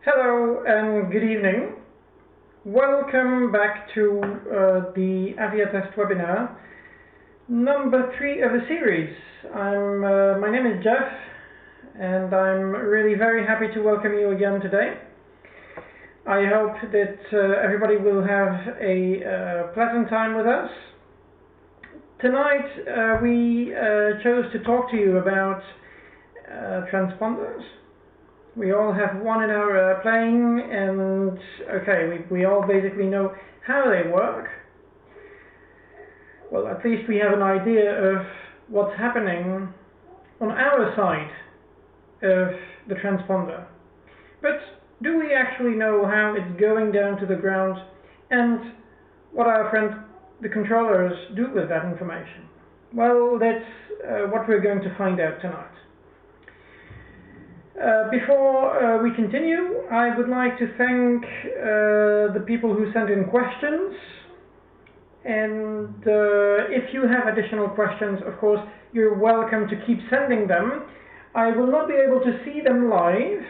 Hello and good evening. Welcome back to the AVIAtest Webinar, number 3 of the series. My name is Jeff, and I'm really very happy to welcome you again today. I hope that everybody will have a pleasant time with us. Tonight we chose to talk to you about transponders. We all have one in our plane, and okay, we all basically know how they work. Well, at least we have an idea of what's happening on our side of the transponder. But do we actually know how it's going down to the ground and what our friends, the controllers, do with that information? Well, that's what we're going to find out tonight. Before we continue, I would like to thank the people who sent in questions, and if you have additional questions, of course, you're welcome to keep sending them. I will not be able to see them live,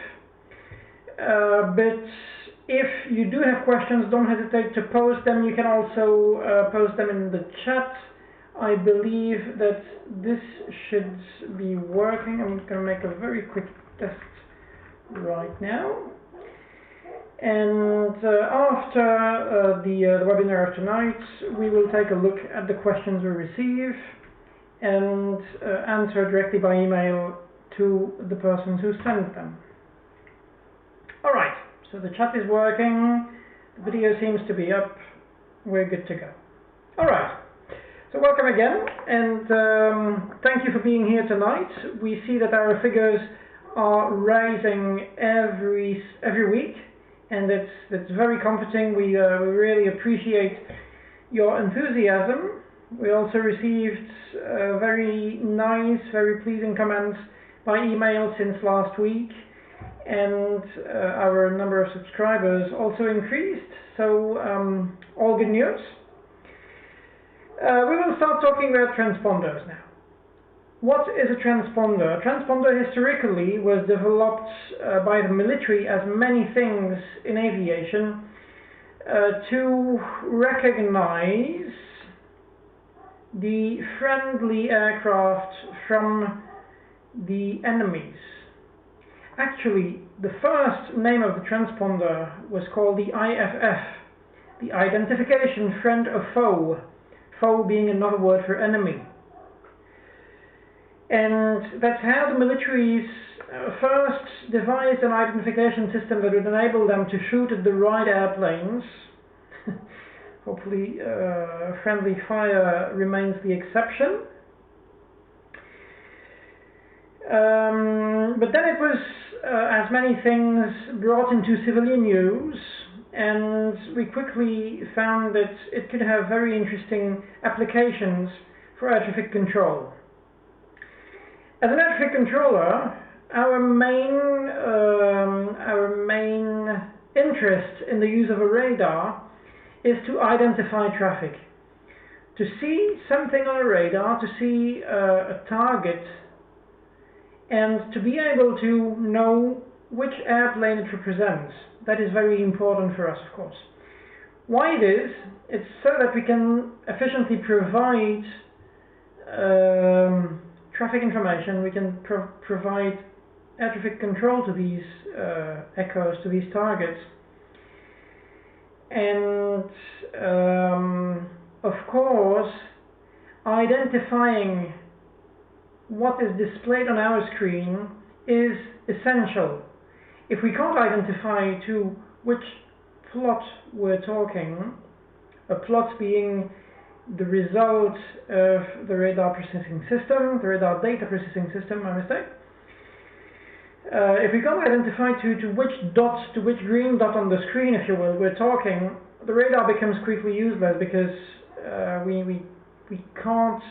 but if you do have questions, don't hesitate to post them. You can also post them in the chat. I believe that this should be working. I'm going to make a very quick test right now, and after the webinar of tonight, we will take a look at the questions we receive and answer directly by email to the persons who sent them. Alright, so the chat is working, the video seems to be up, we're good to go. Alright, so welcome again, and thank you for being here tonight. We see that our figures are rising every week, and that's very comforting. We really appreciate your enthusiasm. We also received very nice, very pleasing comments by email since last week, and our number of subscribers also increased, so all good news. We will start talking about transponders now. What is a transponder? A transponder historically was developed by the military, as many things in aviation, to recognize the friendly aircraft from the enemies. Actually, the first name of the transponder was called the IFF, the Identification Friend of Foe, foe being another word for enemy. And that's how the militaries first devised an identification system that would enable them to shoot at the right airplanes. Hopefully friendly fire remains the exception. But then it was, as many things, brought into civilian use, and we quickly found that it could have very interesting applications for air traffic control. As an air traffic controller, our main interest in the use of a radar is to identify traffic. To see something on a radar, to see a target, and to be able to know which airplane it represents. That is very important for us, of course. Why it is? It's so that we can efficiently provide traffic information. We can provide air traffic control to these echoes, to these targets, and of course, identifying what is displayed on our screen is essential. If we can't identify to which plot we're talking, a plot being the result of the radar processing system, the radar data processing system, my mistake. If we can't identify to which dot, to which green dot on the screen, if you will, we're talking, the radar becomes quickly useless, because we can't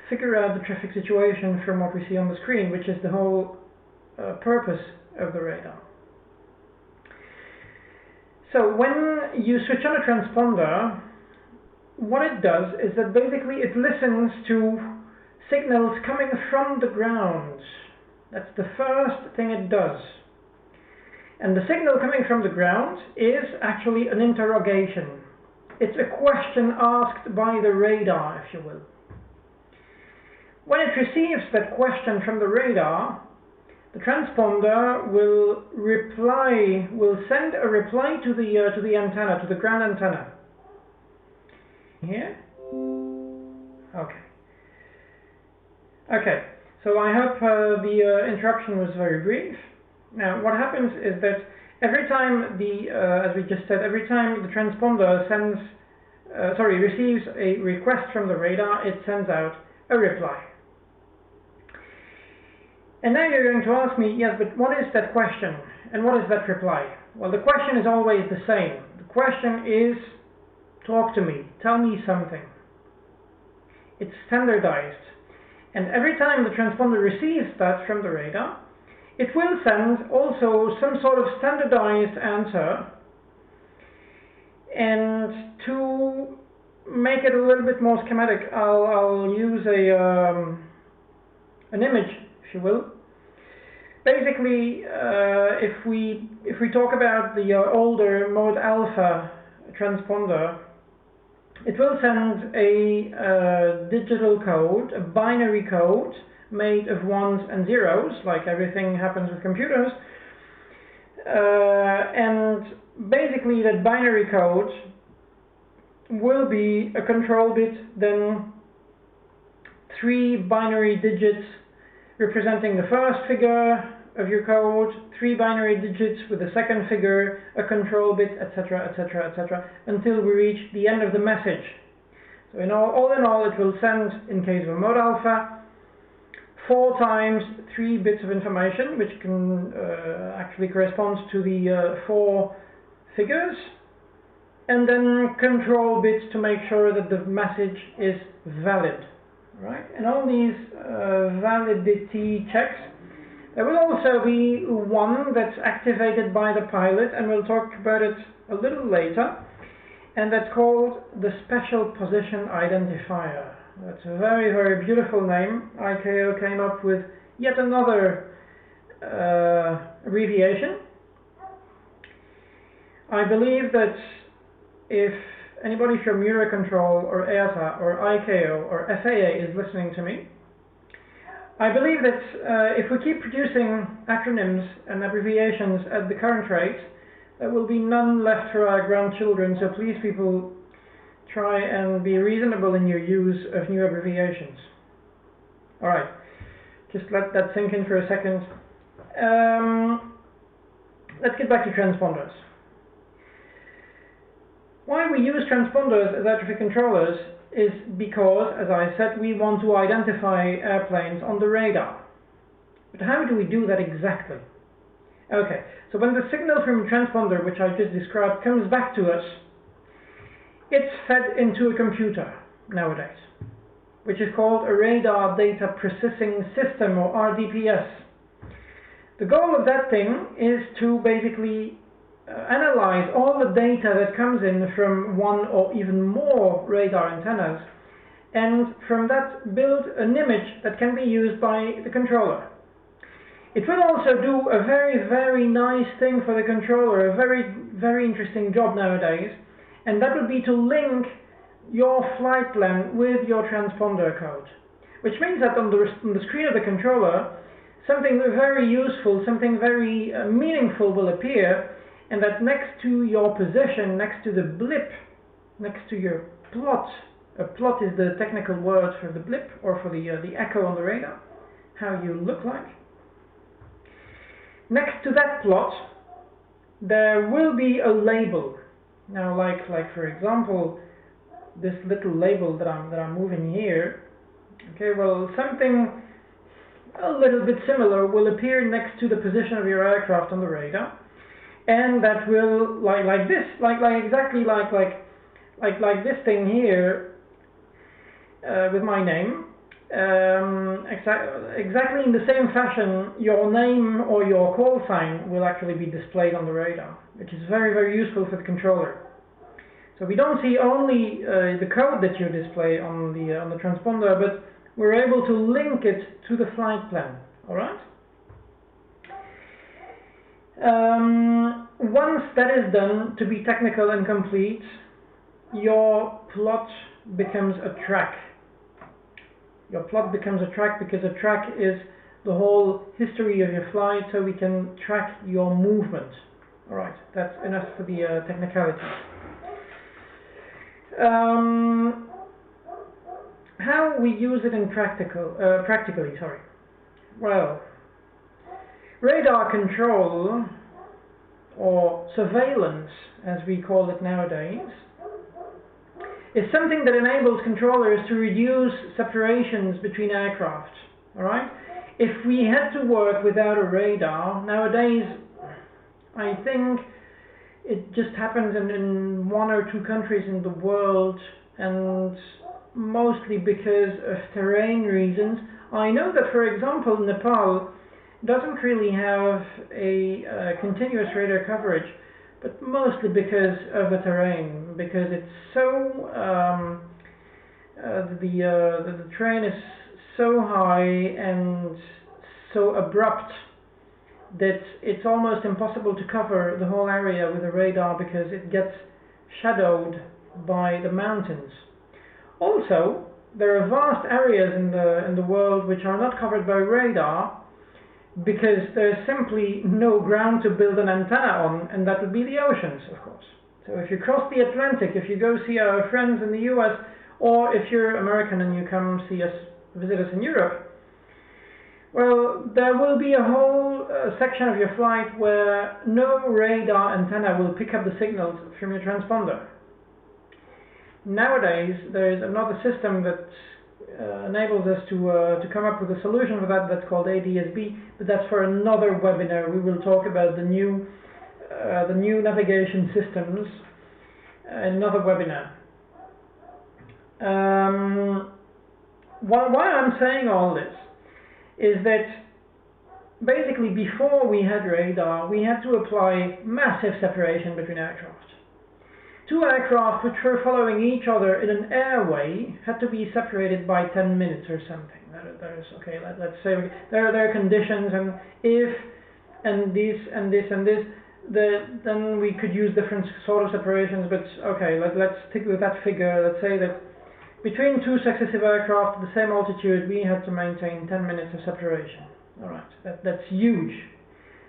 figure out the traffic situation from what we see on the screen, which is the whole purpose of the radar. So when you switch on a transponder, what it does is that basically it listens to signals coming from the ground. That's the first thing it does. And the signal coming from the ground is actually an interrogation. It's a question asked by the radar, if you will. When it receives that question from the radar, the transponder will send a reply to the antenna, to the ground antenna. Here? Okay, so I hope the interruption was very brief. Now, what happens is that every time as we just said, every time the transponder receives a request from the radar, it sends out a reply. And now you're going to ask me, yes, but what is that question and what is that reply? Well, the question is always the same. The question is, talk to me, tell me something. It's standardized. And every time the transponder receives that from the radar, it will send also some sort of standardized answer. And to make it a little bit more schematic, I'll use an image, if you will. Basically, if we talk about the older mode alpha transponder, it will send a digital code, a binary code made of ones and zeros, like everything happens with computers. And basically that binary code will be a control bit, then 3 binary digits representing the first figure of your code, 3 binary digits with the second figure, a control bit, etc., etc., etc., until we reach the end of the message. So all in all, it will send, in case of a mode alpha, 4 times 3 bits of information, which can actually correspond to the 4 figures, and then control bits to make sure that the message is valid. Right? And all these validity checks, there will also be one that's activated by the pilot, and we'll talk about it a little later, and that's called the Special Position Identifier. That's a very, very beautiful name. ICAO came up with yet another abbreviation. I believe that if anybody from Eurocontrol or EASA or ICAO or FAA is listening to me, I believe that if we keep producing acronyms and abbreviations at the current rate, there will be none left for our grandchildren. So please, people, try and be reasonable in your use of new abbreviations. Alright, just let that sink in for a second. Let's get back to transponders. Why we use transponders as air traffic controllers is because, as I said, we want to identify airplanes on the radar. But how do we do that exactly? Okay, so when the signal from a transponder, which I just described, comes back to us, it's fed into a computer nowadays, which is called a Radar Data Processing System, or RDPS. The goal of that thing is to basically analyze all the data that comes in from one or even more radar antennas, and from that build an image that can be used by the controller. It will also do a very, very nice thing for the controller, a very, very interesting job nowadays, and that would be to link your flight plan with your transponder code. Which means that on the screen of the controller, something very useful, something very meaningful will appear, and that next to your position, next to the blip, next to your plot, a plot is the technical word for the blip, or for the echo on the radar, how you look like. Next to that plot, there will be a label. Now, like for example, this little label that I'm moving here. Okay, well, something a little bit similar will appear next to the position of your aircraft on the radar, and that will exactly like this thing here with my name. Exactly in the same fashion, your name or your call sign will actually be displayed on the radar, which is very, very useful for the controller. So we don't see only the code that you display on the transponder, but we're able to link it to the flight plan. All right. Once that is done, to be technical and complete, your plot becomes a track. Your plot becomes a track because a track is the whole history of your flight, so we can track your movement. Alright, that's enough for the technicalities. How we use it in practically, sorry. Well, radar control, or surveillance as we call it nowadays, is something that enables controllers to reduce separations between aircraft. Alright? If we had to work without a radar, nowadays I think it just happens in 1 or 2 countries in the world, and mostly because of terrain reasons. I know that, for example, Nepal doesn't really have a continuous radar coverage, but mostly because of the terrain, because it's so the terrain is so high and so abrupt that it's almost impossible to cover the whole area with a radar because it gets shadowed by the mountains. Also, there are vast areas in the world which are not covered by radar because there's simply no ground to build an antenna on, and that would be the oceans, of course. So if you cross the Atlantic, if you go see our friends in the US, or if you're American and you come see us, visit us in Europe, well, there will be a whole section of your flight where no radar antenna will pick up the signals from your transponder. Nowadays, there is another system that enables us to come up with a solution for that. That's called ADSB, but that's for another webinar. We will talk about the new navigation systems in another webinar. Why I'm saying all this is that basically before we had radar, we had to apply massive separation between aircraft. 2 aircraft which were following each other in an airway had to be separated by 10 minutes or something. That is okay. Let's say there are conditions, and if and this and this and this, then we could use different sort of separations. But okay, let's stick with that figure. Let's say that between 2 successive aircraft at the same altitude, we had to maintain 10 minutes of separation. All right, that's huge.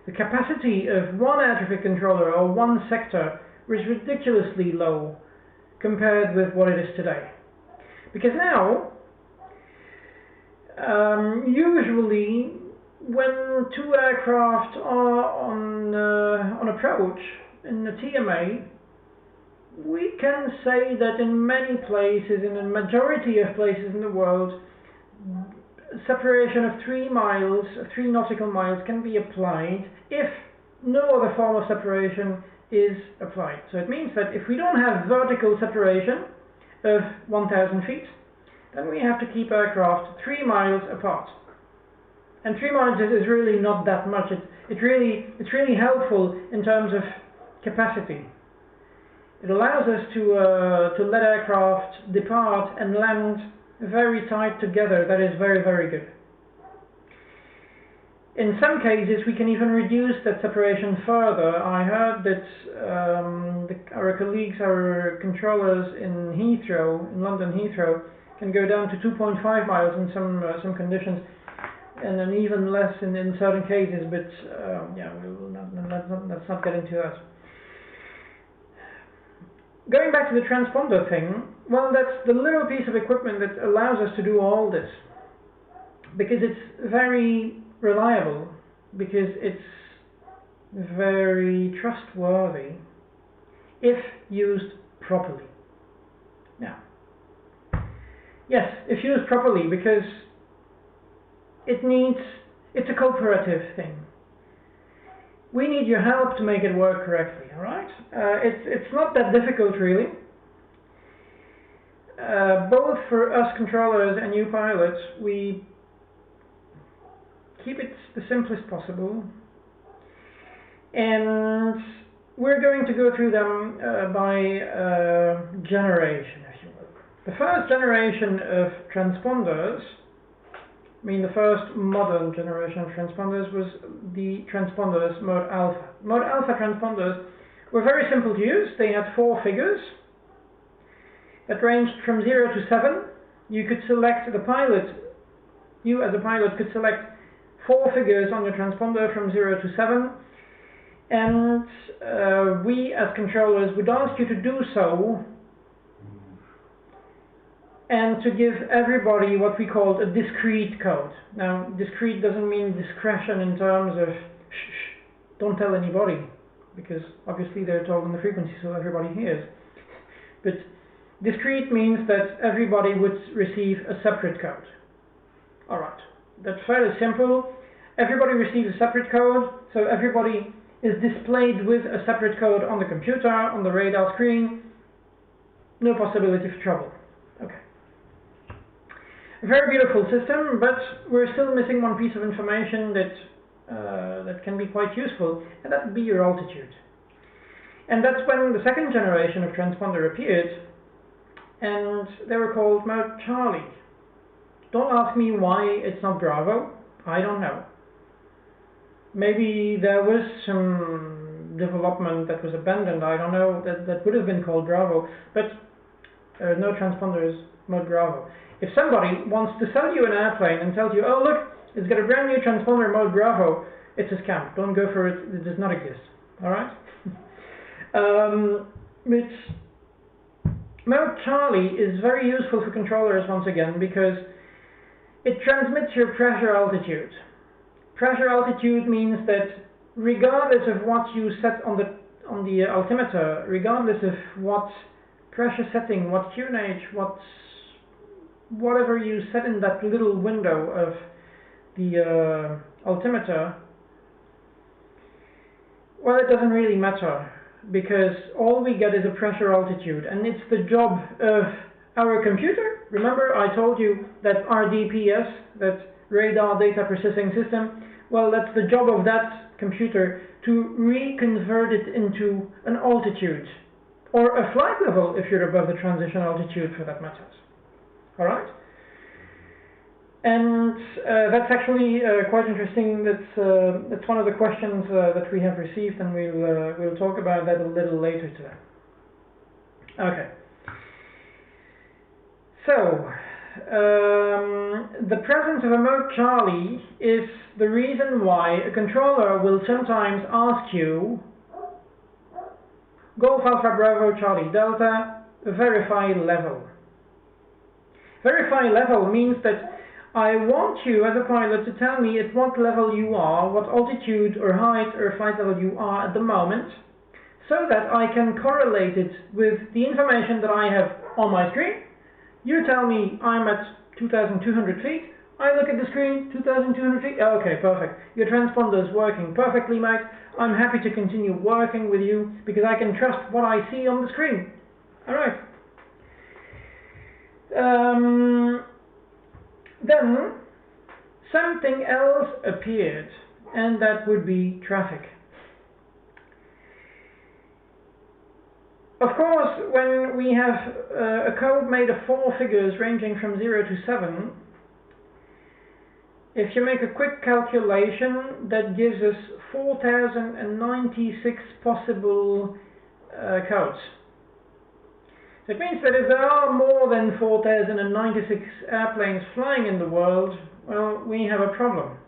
The capacity of one air traffic controller or one sector was ridiculously low compared with what it is today. Because now, usually when 2 aircraft are on approach in the TMA, we can say that in many places, in a majority of places in the world, separation of 3 miles, 3 nautical miles can be applied if no other form of separation is applied. So it means that if we don't have vertical separation of 1,000 feet, then we have to keep aircraft 3 miles apart. And 3 miles is really not that much. It's really helpful in terms of capacity. It allows us to let aircraft depart and land very tight together. That is very, very good. In some cases, we can even reduce that separation further. I heard that our colleagues, our controllers in Heathrow, in London Heathrow, can go down to 2.5 miles in some conditions, and then even less in certain cases. But yeah, let's not get into that. Going back to the transponder thing, well, that's the little piece of equipment that allows us to do all this, because it's very reliable, because it's very trustworthy if used properly. Now, yes, if used properly, because it's a cooperative thing. We need your help to make it work correctly, alright? It's not that difficult, really. Both for us controllers and you pilots, we keep it the simplest possible, and we're going to go through them by generation, if you will. The first generation of transponders I mean, the first modern generation of transponders was the transponders mode alpha. Mode alpha transponders were very simple to use. They had 4 figures that ranged from 0 to 7. You could select the pilot, you as a pilot could select 4 figures on your transponder from 0 to 7, and we as controllers would ask you to do so and to give everybody what we called a discrete code. Now, discrete doesn't mean discretion in terms of shh, don't tell anybody, because obviously they're told on the frequency so everybody hears. But discrete means that everybody would receive a separate code. Alright, that's fairly simple. Everybody receives a separate code, so everybody is displayed with a separate code on the computer, on the radar screen. No possibility for trouble. Okay. A very beautiful system, but we're still missing one piece of information that can be quite useful, and that would be your altitude. And that's when the second generation of transponder appeared, and they were called Mode Charlie. Don't ask me why it's not Bravo. I don't know. Maybe there was some development that was abandoned. I don't know. That would have been called Bravo, but no transponders Mode Bravo. If somebody wants to sell you an airplane and tells you, oh look, it's got a brand new transponder Mode Bravo, it's a scam. Don't go for it. It does not exist. All right. Mode Charlie is very useful for controllers once again because it transmits your pressure altitude. Pressure altitude means that regardless of what you set on the altimeter, regardless of what pressure setting, what QNH, whatever you set in that little window of the altimeter, well, it doesn't really matter, because all we get is a pressure altitude, and it's the job of our computer. Remember, I told you that RDPS, that radar data processing system, well, that's the job of that computer to reconvert it into an altitude, or a flight level if you're above the transition altitude for that matter. Alright? And that's actually quite interesting. That's one of the questions that we have received, and we'll talk about that a little later today. Okay. So, the presence of a Mode Charlie is the reason why a controller will sometimes ask you, Golf Alpha Bravo Charlie Delta, verify level. Verify level means that I want you as a pilot to tell me at what level you are, what altitude or height or flight level you are at the moment, so that I can correlate it with the information that I have on my screen. You tell me I'm at 2,200 feet. I look at the screen, 2,200 feet. Okay, perfect. Your transponder is working perfectly, mate. I'm happy to continue working with you because I can trust what I see on the screen. All right. Then something else appeared, and that would be traffic. Of course, when we have a code made of 4 figures ranging from 0 to 7, if you make a quick calculation, that gives us 4,096 possible codes. So it means that if there are more than 4,096 airplanes flying in the world, well, we have a problem.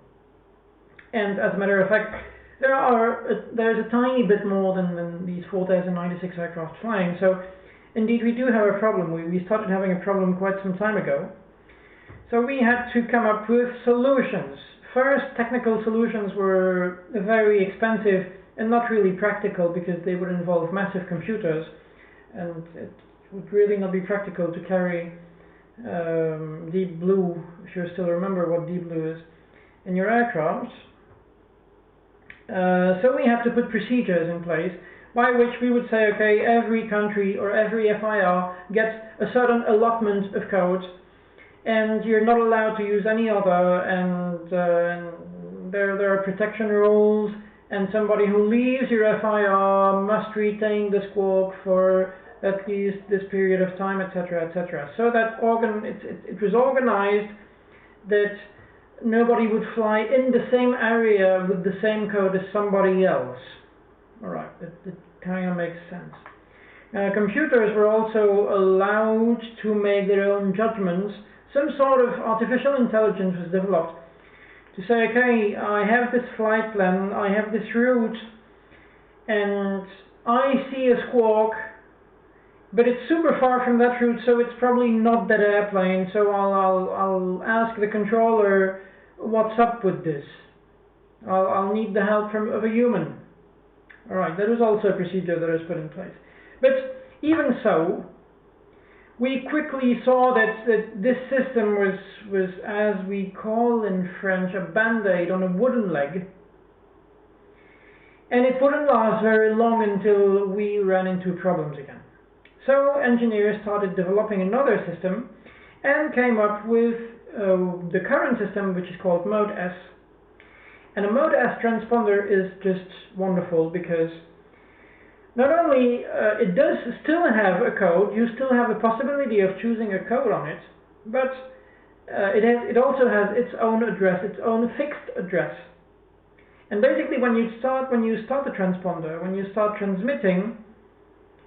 And as a matter of fact, there's a tiny bit more than these 4,096 aircraft flying, so indeed we do have a problem. We started having a problem quite some time ago. So we had to come up with solutions. First, technical solutions were very expensive and not really practical because they would involve massive computers, and it would really not be practical to carry Deep Blue, if you still remember what Deep Blue is, in your aircraft. So we have to put procedures in place by which we would say, okay, every country or every FIR gets a certain allotment of code, and you're not allowed to use any other, and there are protection rules, and somebody who leaves your FIR must retain the squawk for at least this period of time, etc., etc. So that it was organized that nobody would fly in the same area with the same code as somebody else. Alright, that kind of makes sense. Computers were also allowed to make their own judgments. Some sort of artificial intelligence was developed to say, okay, I have this flight plan, I have this route, and I see a squawk, but it's super far from that route, so it's probably not that airplane, so I'll ask the controller, what's up with this? I'll need the help of a human. Alright, that was also a procedure that was put in place. But even so, we quickly saw that this system was, as we call in French, a band-aid on a wooden leg. And it wouldn't last very long until we ran into problems again. So engineers started developing another system and came up with the current system, which is called Mode S. And a Mode S transponder is just wonderful because not only it does still have a code, you still have the possibility of choosing a code on it, but it also has its own address, its own fixed address. And basically when you start the transponder, when you start transmitting,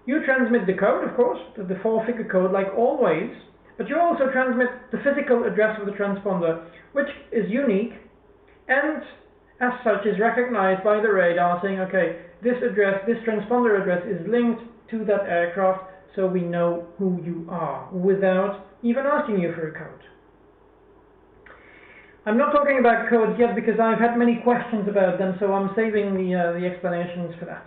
you transmit the code, of course, the 4-figure code like always, but you also transmit the physical address of the transponder, which is unique and as such is recognized by the radar saying, okay, this transponder address is linked to that aircraft, so we know who you are without even asking you for a code. I'm not talking about codes yet because I've had many questions about them, so I'm saving the explanations for that.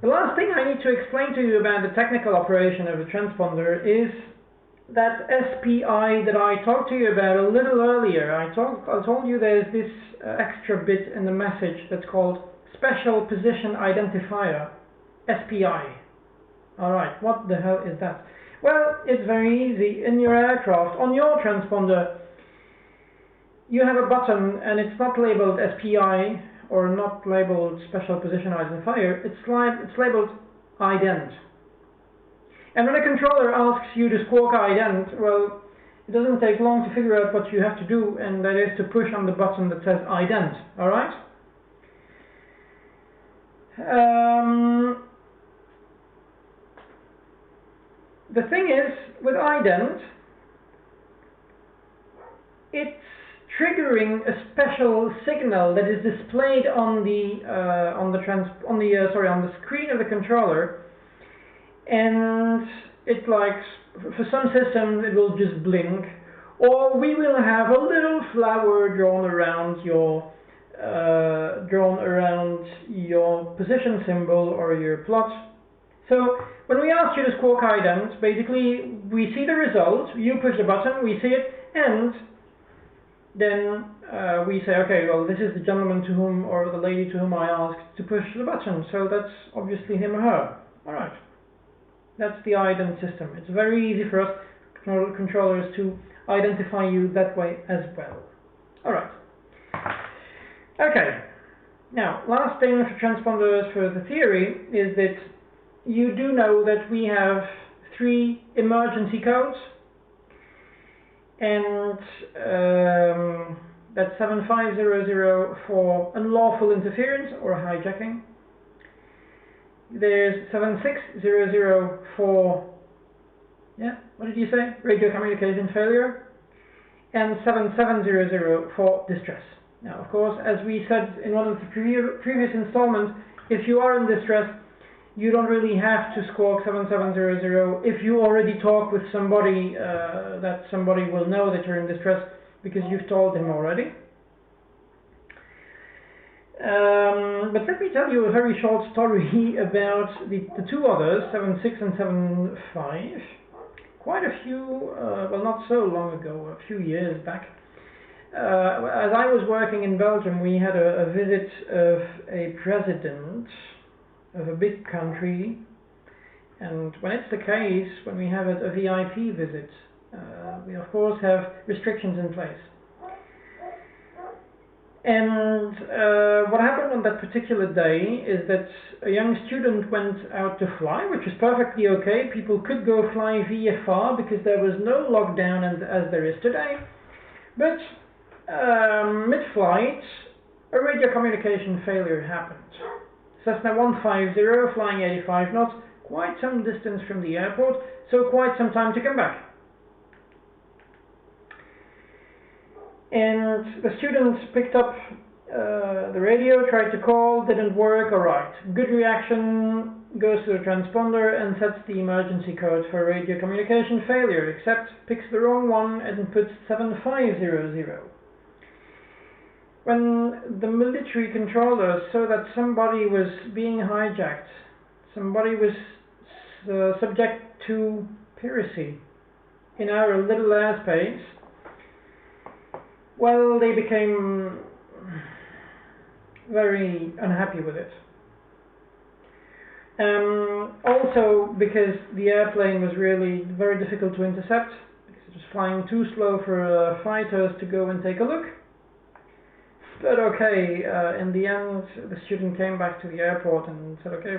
The last thing I need to explain to you about the technical operation of a transponder is that SPI that I talked to you about a little earlier. I told you there's this extra bit in the message that's called Special Position Identifier, SPI. Alright, what the hell is that? Well, it's very easy. In your aircraft, on your transponder, you have a button and it's not labeled SPI or not labeled Special Position Identifier, it's labeled ident. And when a controller asks you to squawk ident, well, it doesn't take long to figure out what you have to do, and that is to push on the button that says ident, alright? The thing is, with ident, it's triggering a special signal that is displayed on the screen of the controller, and it for some systems it will just blink, or we will have a little flower drawn around your position symbol or your plot. So when we ask you to squawk ident, basically we see the result, you push the button, we see it, and then we say, okay, well, this is the gentleman to whom, or the lady to whom I asked to push the button, so that's obviously him or her. Alright. That's the ident system. It's very easy for us controllers to identify you that way as well. Alright. Okay. Now, last thing for transponders for the theory is that you do know that we have 3 emergency codes, and that's 7500 for unlawful interference or hijacking. There's 7600 for, what did you say? Radio communication failure. And 7700 for distress. Now, of course, as we said in one of the previous installments, if you are in distress, you don't really have to squawk 7700 if you already talk with somebody, that somebody will know that you're in distress because you've told him already. But let me tell you a very short story about the 2 others, 76 and 75. Quite a few, well, not so long ago, a few years back. As I was working in Belgium, we had a visit of a president of a big country, and when it's the case, when we have a VIP visit, we of course have restrictions in place. And what happened on that particular day is that a young student went out to fly, which is perfectly okay. People could go fly VFR because there was no lockdown as there is today. But mid-flight, a radio communication failure happened. Cessna 150 flying 85 knots, quite some distance from the airport, so quite some time to come back. And the students picked up the radio, tried to call, didn't work, alright. Good reaction, goes to the transponder and sets the emergency code for radio communication failure, except picks the wrong one and puts 7500. When the military controllers saw that somebody was being hijacked, somebody was subject to piracy in our little airspace, well, they became very unhappy with it. Also because the airplane was really very difficult to intercept, because it was flying too slow for fighters to go and take a look. But okay, in the end, the student came back to the airport and said, okay,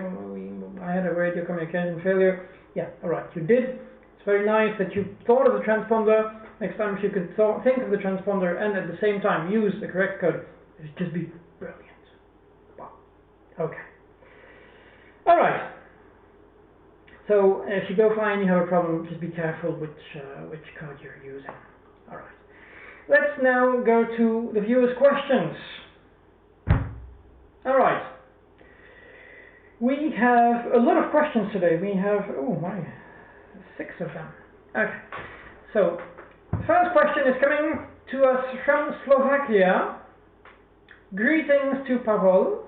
I had a radio communication failure. Yeah, alright, you did. It's very nice that you thought of the transponder. Next time, if you could think of the transponder and at the same time use the correct code, it would just be brilliant. Wow. Okay. Alright. So, if you go fly and you have a problem, just be careful which code you're using. Alright. Let's now go to the viewers' questions. Alright. We have a lot of questions today. We have, oh my, 6 of them. Okay. So, the first question is coming to us from Slovakia. Greetings to Pavel,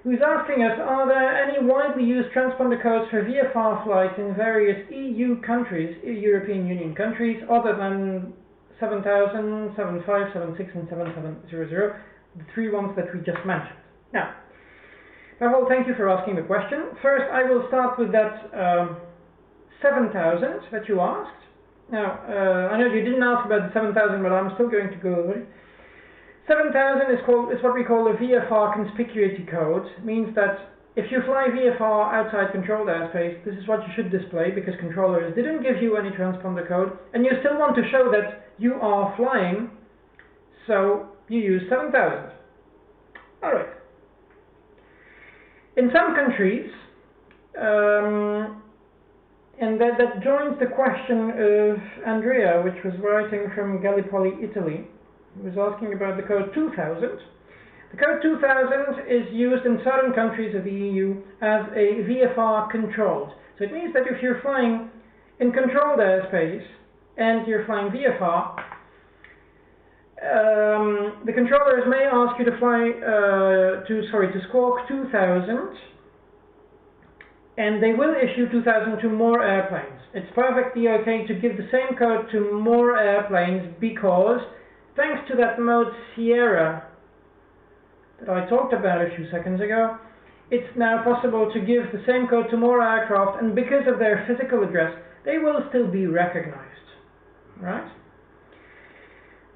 who's asking us, are there any widely used transponder codes for VFR flights in various EU countries, European Union countries, other than 7000, 75, 76 and 7700, the 3 ones that we just mentioned? Now, Pavel, thank you for asking the question. First, I will start with that 7000 that you asked. Now, I know you didn't ask about the 7000, but I'm still going to go over it. 7000 is what we call a VFR conspicuity code. It means that if you fly VFR outside controlled airspace, this is what you should display, because controllers didn't give you any transponder code, and you still want to show that you are flying, so you use 7000. Alright. In some countries, and that joins the question of Andrea, which was writing from Gallipoli, Italy, who was asking about the code 2000. The code 2000 is used in certain countries of the EU as a VFR controlled. So it means that if you're flying in controlled airspace and you're flying VFR, the controllers may ask you to fly to squawk 2000, and they will issue 2000 to more airplanes. It's perfectly okay to give the same code to more airplanes, because thanks to that mode Sierra that I talked about a few seconds ago, it's now possible to give the same code to more aircraft, and because of their physical address, they will still be recognized. Right?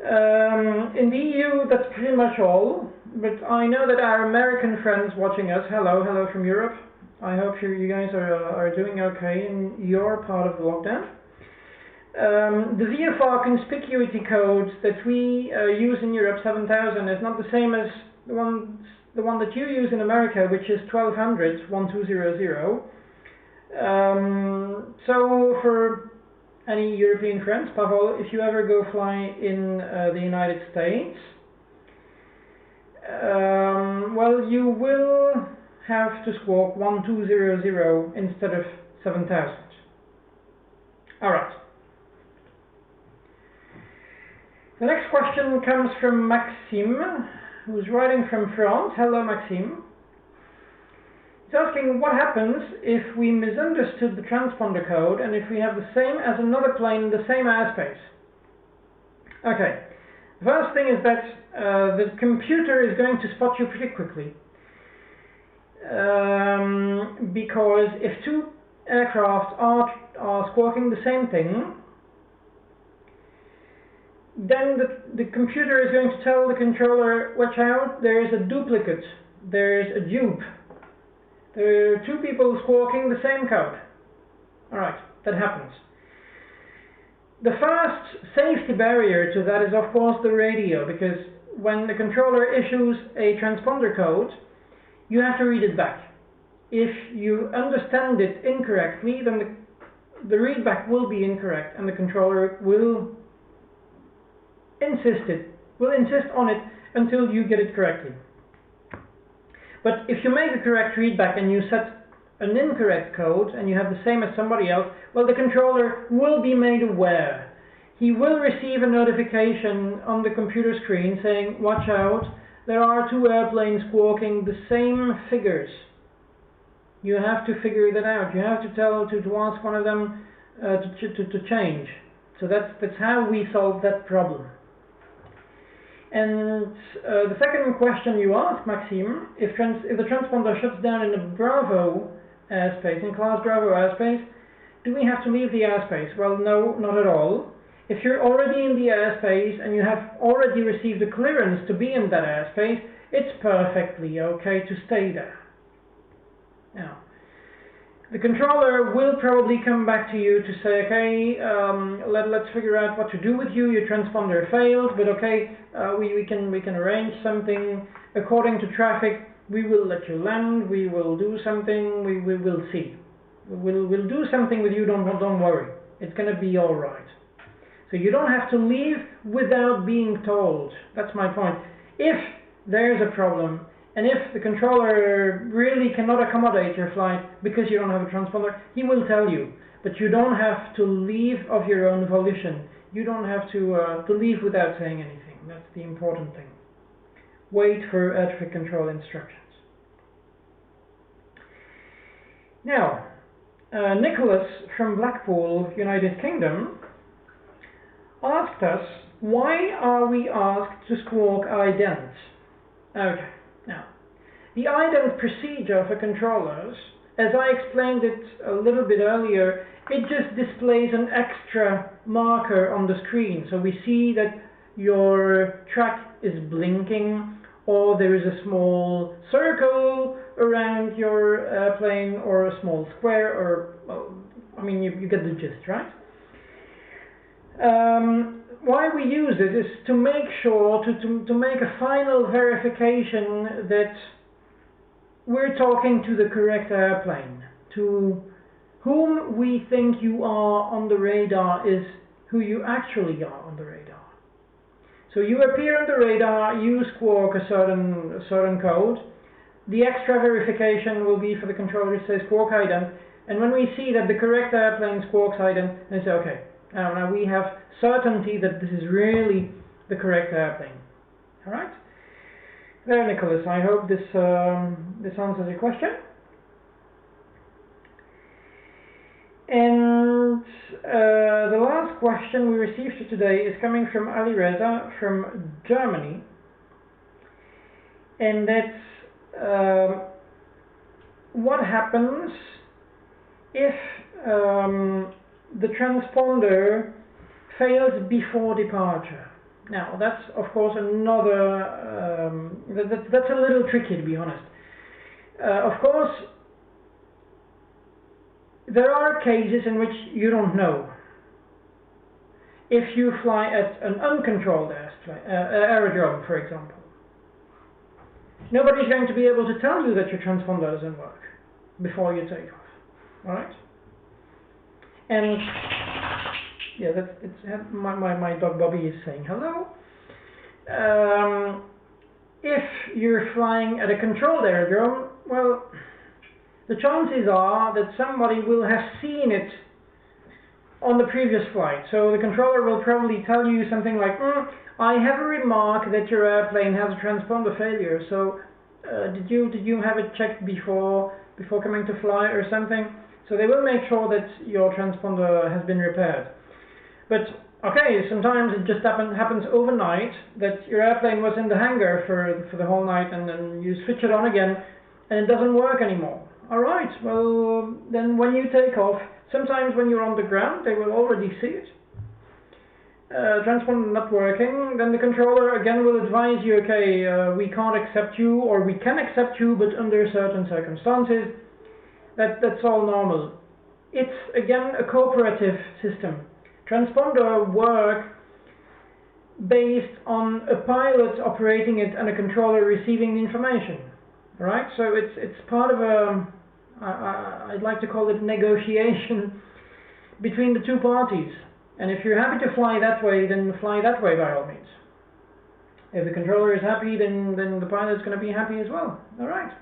In the EU, that's pretty much all, but I know that our American friends watching us, hello from Europe, I hope you guys are doing okay in your part of the lockdown. The VFR conspicuity code that we use in Europe, 7000, is not the same as the one that you use in America, which is 1200, 1200. So for any European friends, Pavel, if you ever go fly in the United States, well, you will have to squawk 1200 instead of 7000. Alright. The next question comes from Maxime, who's writing from France. Hello, Maxime. He's asking what happens if we misunderstood the transponder code and if we have the same as another plane in the same airspace. Okay, the first thing is that the computer is going to spot you pretty quickly. Because if 2 aircraft are squawking the same thing, then the computer is going to tell the controller, watch out, there is a duplicate, there is a dupe. There are 2 people squawking the same code. Alright, that happens. The first safety barrier to that is of course the radio, because when the controller issues a transponder code, you have to read it back. If you understand it incorrectly, then the readback will be incorrect, and the controller will insist on it until you get it correctly. But if you make a correct readback and you set an incorrect code and you have the same as somebody else, well, the controller will be made aware. He will receive a notification on the computer screen saying, watch out, there are two airplanes squawking the same figures. You have to figure that out. You have to ask one of them to change. So that's how we solve that problem. And the second question you asked, Maxime, if the transponder shuts down in a Bravo airspace, in class Bravo airspace, do we have to leave the airspace? Well, no, not at all. If you're already in the airspace and you have already received a clearance to be in that airspace, it's perfectly okay to stay there. Now, the controller will probably come back to you to say, okay, let's figure out what to do with you. Your transponder failed, but okay, we can arrange something according to traffic. We will let you land. We will do something. We will see. We'll do something with you. Don't worry. It's gonna be all right. So you don't have to leave without being told. That's my point. If there's a problem, and if the controller really cannot accommodate your flight because you don't have a transponder, he will tell you. But you don't have to leave of your own volition. You don't have to leave without saying anything. That's the important thing. Wait for air traffic control instructions. Now, Nicholas from Blackpool, United Kingdom, asked us, why are we asked to squawk ident? Okay, now, the ident procedure for controllers, as I explained it a little bit earlier, it just displays an extra marker on the screen. So we see that your track is blinking, or there is a small circle around your airplane, or a small square, or, well, I mean, you get the gist, right? Why we use it is to make sure, to make a final verification that we're talking to the correct airplane. To whom we think you are on the radar is who you actually are on the radar. So you appear on the radar, you squawk a certain code. The extra verification will be for the controller to say squawk ident, and when we see that the correct airplane squawks ident, then say okay. Now we have certainty that this is really the correct airplane. All right? There, Nicholas. I hope this answers your question. And the last question we received for today is coming from Ali Reza from Germany, and that's what happens if the transponder fails before departure. Now that's of course another, that's a little tricky, to be honest. Of course, there are cases in which you don't know. If you fly at an uncontrolled aerodrome, for example, nobody's going to be able to tell you that your transponder doesn't work before you take off, right? And yeah, my dog Bobby is saying hello. If you're flying at a controlled aerodrome, well, the chances are that somebody will have seen it on the previous flight. So the controller will probably tell you something like, I have a remark that your airplane has a transponder failure. So did you have it checked before coming to fly or something? So they will make sure that your transponder has been repaired. But okay, sometimes it just happens overnight that your airplane was in the hangar for the whole night, and then you switch it on again and it doesn't work anymore. Alright, well then when you take off, sometimes when you're on the ground they will already see it. Transponder not working, then the controller again will advise you, okay, we can't accept you, or we can accept you but under certain circumstances. That's all normal. It's again a cooperative system. Transponder work based on a pilot operating it and a controller receiving the information, right? So it's part of a, I'd like to call it negotiation between the two parties. And if you're happy to fly that way, then fly that way by all means. If the controller is happy, then the pilot's going to be happy as well. All right.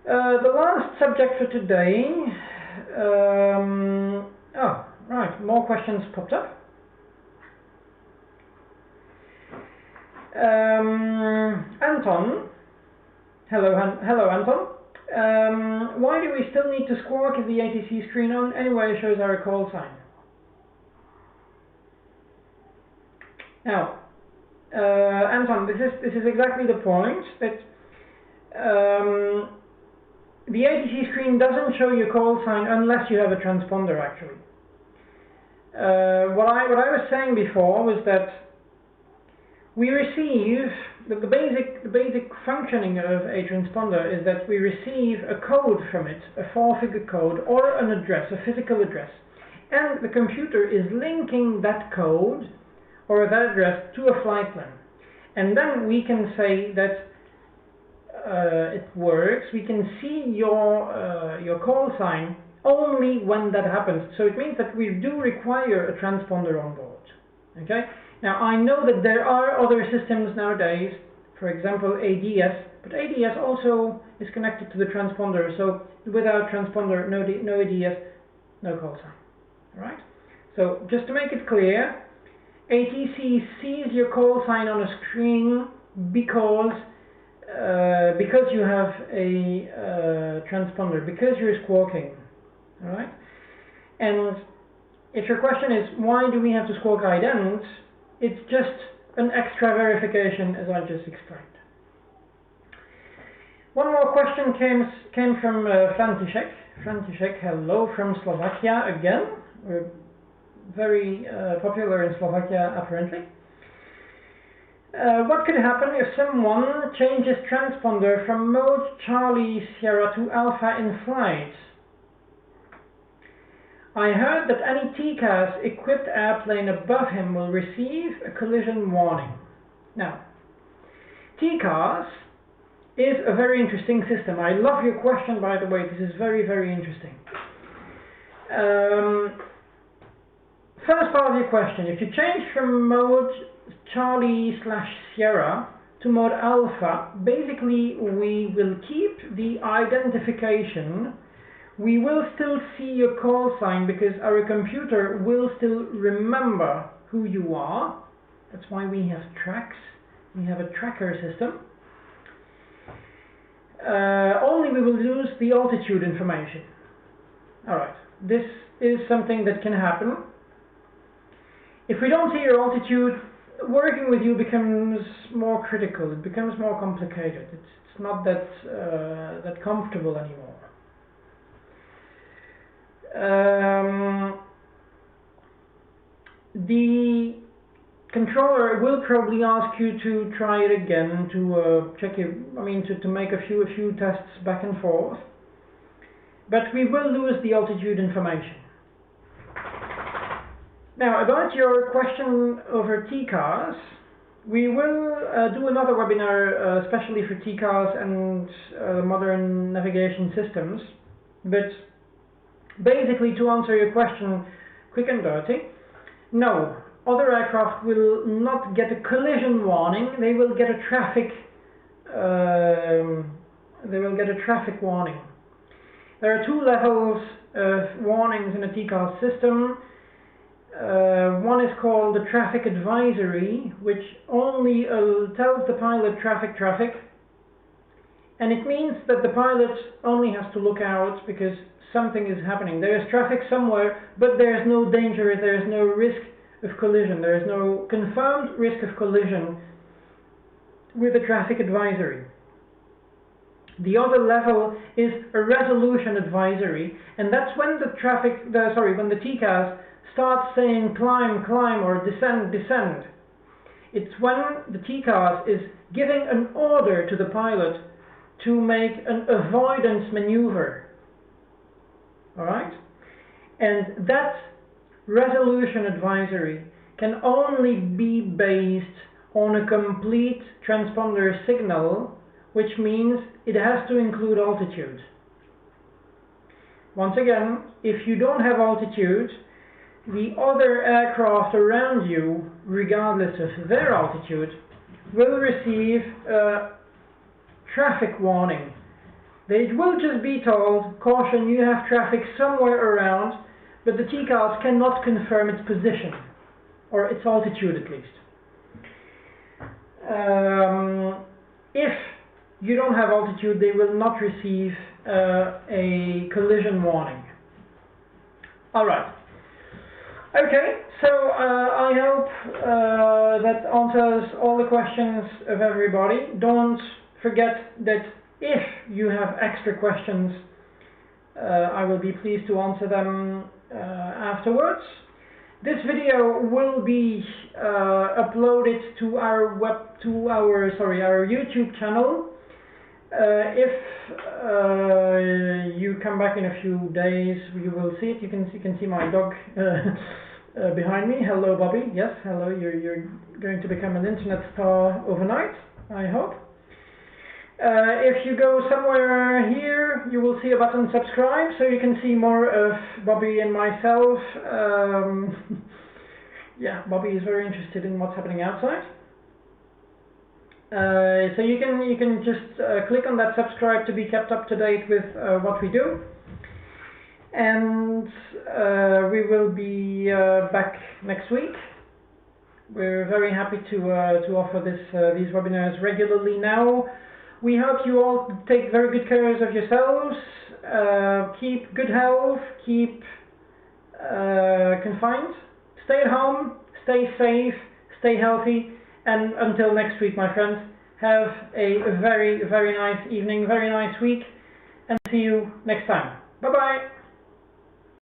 The last subject for today. Oh, right. More questions popped up. Anton. Hello Anton. Why do we still need to squawk if the ATC screen on anyway shows our call sign? Now, Anton, this is exactly the point, that the ATC screen doesn't show your call sign unless you have a transponder actually. What I was saying before was that we receive, the basic functioning of a transponder is that we receive a code from it, a 4-figure code or an address, a physical address, and the computer is linking that code or that address to a flight plan. And then we can say that it works. We can see your call sign only when that happens. So it means that we do require a transponder on board. Okay? Now I know that there are other systems nowadays, for example ADS, but ADS also is connected to the transponder, so without transponder, no ADS, no call sign. Alright? So just to make it clear, ATC sees your call sign on a screen because you have a transponder, because you're squawking. Alright? And if your question is why do we have to squawk ident, it's just an extra verification, as I just explained. One more question came from František. František, hello from Slovakia again. We're very popular in Slovakia apparently. What could happen if someone changes transponder from mode Charlie Sierra to Alpha in flight? I heard that any TCAS equipped airplane above him will receive a collision warning. Now, TCAS is a very interesting system. I love your question, by the way. This is very, very interesting. First part of your question, if you change from mode Charlie/Sierra to mode Alpha, basically we will keep the identification. We will still see your call sign because our computer will still remember who you are. That's why we have tracks. We have a tracker system. Only we will lose the altitude information. Alright, this is something that can happen. If we don't see your altitude, working with you becomes more critical. It becomes more complicated. It's not that comfortable anymore. The controller will probably ask you to try it again to check it. I mean, to make a few tests back and forth. But we will lose the altitude information. Now, about your question over TCAS, we will do another webinar especially for TCAS and modern navigation systems. But basically, to answer your question quick and dirty, no, other aircraft will not get a collision warning. They will get a traffic warning. There are two levels of warnings in a TCAS system. One is called the traffic advisory, which only tells the pilot traffic, and it means that the pilot only has to look out because something is happening. There is traffic somewhere, but there is no danger, there is no risk of collision, there is no confirmed risk of collision with the traffic advisory. The other level is a resolution advisory, and that's when when the TCAS starts saying climb, climb, or descend, descend. It's when the TCAS is giving an order to the pilot to make an avoidance maneuver. Alright? And that resolution advisory can only be based on a complete transponder signal, which means it has to include altitude. Once again, if you don't have altitude, the other aircraft around you, regardless of their altitude, will receive a traffic warning. They will just be told, caution, you have traffic somewhere around, but the TCAS cannot confirm its position, or its altitude at least. If you don't have altitude, they will not receive a collision warning. Alright. Okay, so I hope that answers all the questions of everybody. Don't forget that if you have extra questions, I will be pleased to answer them afterwards. This video will be uploaded to our our YouTube channel. If you come back in a few days, you will see it. You can see my dog behind me. Hello, Bobby. Yes, hello. You're going to become an internet star overnight, I hope. If you go somewhere here, you will see a button subscribe, so you can see more of Bobby and myself. Yeah, Bobby is very interested in what's happening outside. So you can just click on that subscribe to be kept up to date with what we do. And we will be back next week. We're very happy to offer these webinars regularly now. We hope you all take very good care of yourselves, keep good health, keep confined, stay at home, stay safe, stay healthy, and until next week, my friends, have a very, very nice evening, very nice week, and see you next time. Bye-bye.